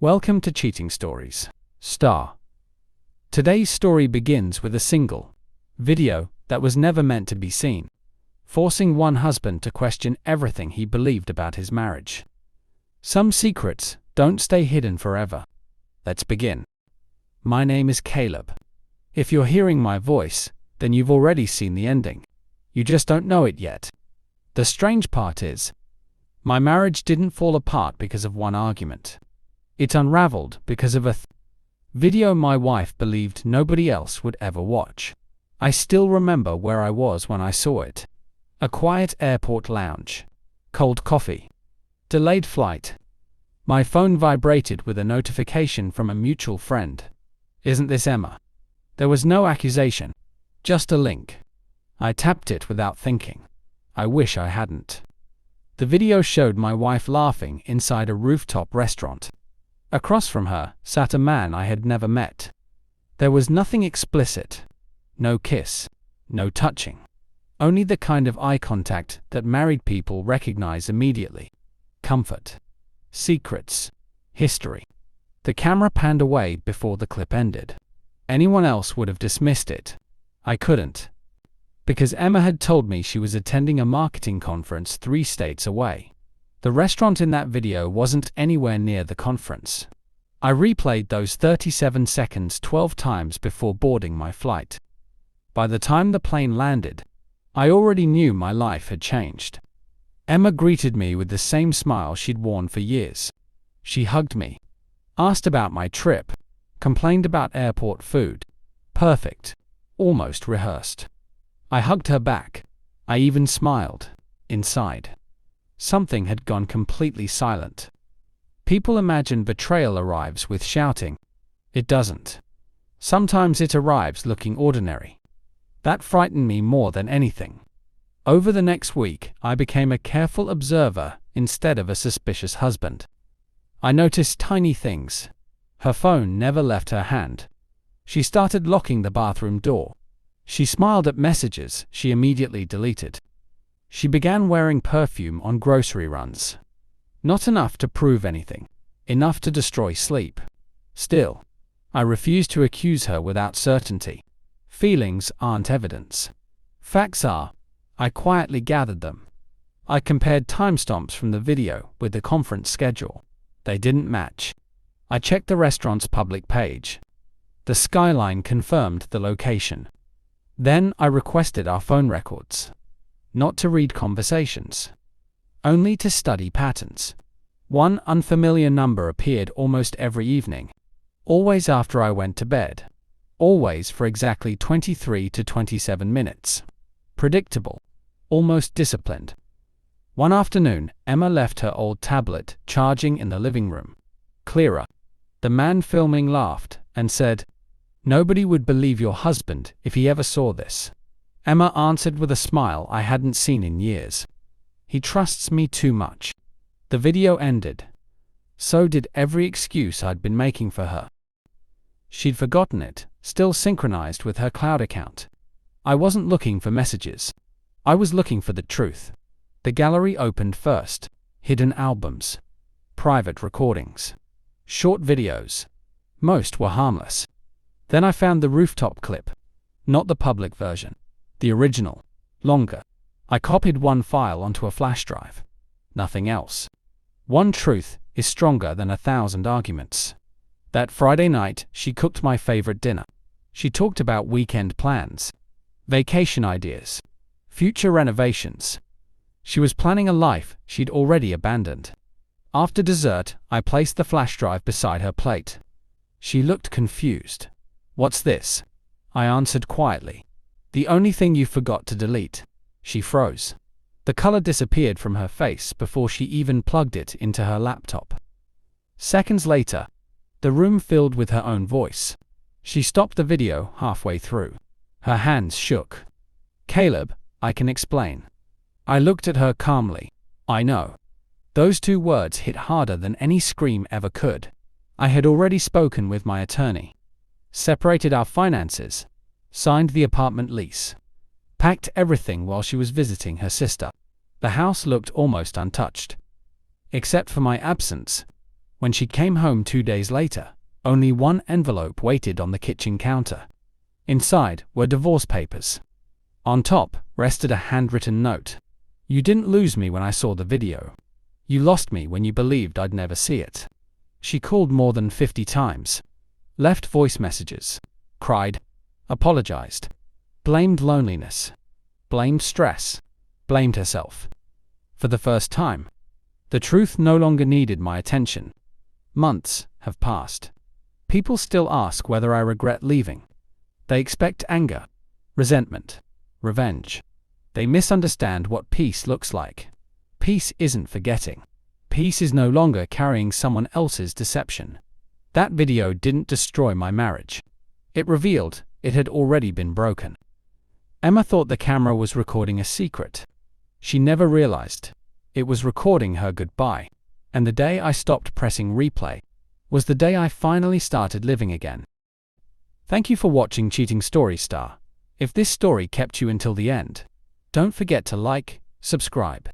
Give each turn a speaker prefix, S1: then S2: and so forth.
S1: Welcome to Cheating Stories. Star. Today's story begins with a single video that was never meant to be seen, forcing one husband to question everything he believed about his marriage. Some secrets don't stay hidden forever. Let's begin. My name is Caleb. If you're hearing my voice, then you've already seen the ending. You just don't know it yet. The strange part is, my marriage didn't fall apart because of one argument. It unraveled because of a video my wife believed nobody else would ever watch. I still remember where I was when I saw it. A quiet airport lounge. Cold coffee. Delayed flight. My phone vibrated with a notification from a mutual friend. "Isn't this Emma?" There was no accusation, just a link. I tapped it without thinking. I wish I hadn't. The video showed my wife laughing inside a rooftop restaurant. Across from her sat a man I had never met. There was nothing explicit. No kiss. No touching. Only the kind of eye contact that married people recognize immediately. Comfort. Secrets. History. The camera panned away before the clip ended. Anyone else would have dismissed it. I couldn't. Because Emma had told me she was attending a marketing conference 3 states away. The restaurant in that video wasn't anywhere near the conference. I replayed those 37 seconds 12 times before boarding my flight. By the time the plane landed, I already knew my life had changed. Emma greeted me with the same smile she'd worn for years. She hugged me, asked about my trip, complained about airport food. Perfect. Almost rehearsed. I hugged her back. I even smiled. Inside, something had gone completely silent. People imagine betrayal arrives with shouting. It doesn't. Sometimes it arrives looking ordinary. That frightened me more than anything. Over the next week, I became a careful observer instead of a suspicious husband. I noticed tiny things. Her phone never left her hand. She started locking the bathroom door. She smiled at messages she immediately deleted. She began wearing perfume on grocery runs. Not enough to prove anything. Enough to destroy sleep. Still, I refused to accuse her without certainty. Feelings aren't evidence. Facts are. I quietly gathered them. I compared timestamps from the video with the conference schedule. They didn't match. I checked the restaurant's public page. The skyline confirmed the location. Then I requested our phone records. Not to read conversations. Only to study patterns. One unfamiliar number appeared almost every evening. Always after I went to bed. Always for exactly 23 to 27 minutes. Predictable. Almost disciplined. One afternoon, Emma left her old tablet charging in the living room. Clearer. The man filming laughed and said, "Nobody would believe your husband if he ever saw this." Emma answered with a smile I hadn't seen in years. "He trusts me too much." The video ended. So did every excuse I'd been making for her. She'd forgotten it, still synchronized with her cloud account. I wasn't looking for messages. I was looking for the truth. The gallery opened first. Hidden albums. Private recordings. Short videos. Most were harmless. Then I found the rooftop clip. Not the public version. The original. Longer. I copied one file onto a flash drive. Nothing else. One truth is stronger than 1,000 arguments. That Friday night, she cooked my favorite dinner. She talked about weekend plans. Vacation ideas. Future renovations. She was planning a life she'd already abandoned. After dessert, I placed the flash drive beside her plate. She looked confused. "What's this?" I answered quietly. "The only thing you forgot to delete." She froze. The color disappeared from her face before she even plugged it into her laptop. Seconds later, the room filled with her own voice. She stopped the video halfway through. Her hands shook. "Caleb, I can explain." I looked at her calmly. "I know." Those 2 words hit harder than any scream ever could. I had already spoken with my attorney. Separated our finances. Signed the apartment lease. Packed everything while she was visiting her sister. The house looked almost untouched. Except for my absence. When she came home 2 days later, only one envelope waited on the kitchen counter. Inside were divorce papers. On top rested a handwritten note. "You didn't lose me when I saw the video. You lost me when you believed I'd never see it." She called more than 50 times, left voice messages, cried, apologized, blamed loneliness, blamed stress, blamed herself. For the first time, the truth no longer needed my attention. Months have passed. People still ask whether I regret leaving. They expect anger, resentment, revenge. They misunderstand what peace looks like. Peace isn't forgetting. Peace is no longer carrying someone else's deception. That video didn't destroy my marriage. It revealed it had already been broken. Emma thought the camera was recording a secret. She never realized it was recording her goodbye. And the day I stopped pressing replay was the day I finally started living again. Thank you for watching Cheating Story Star. If this story kept you until the end, don't forget to like, subscribe,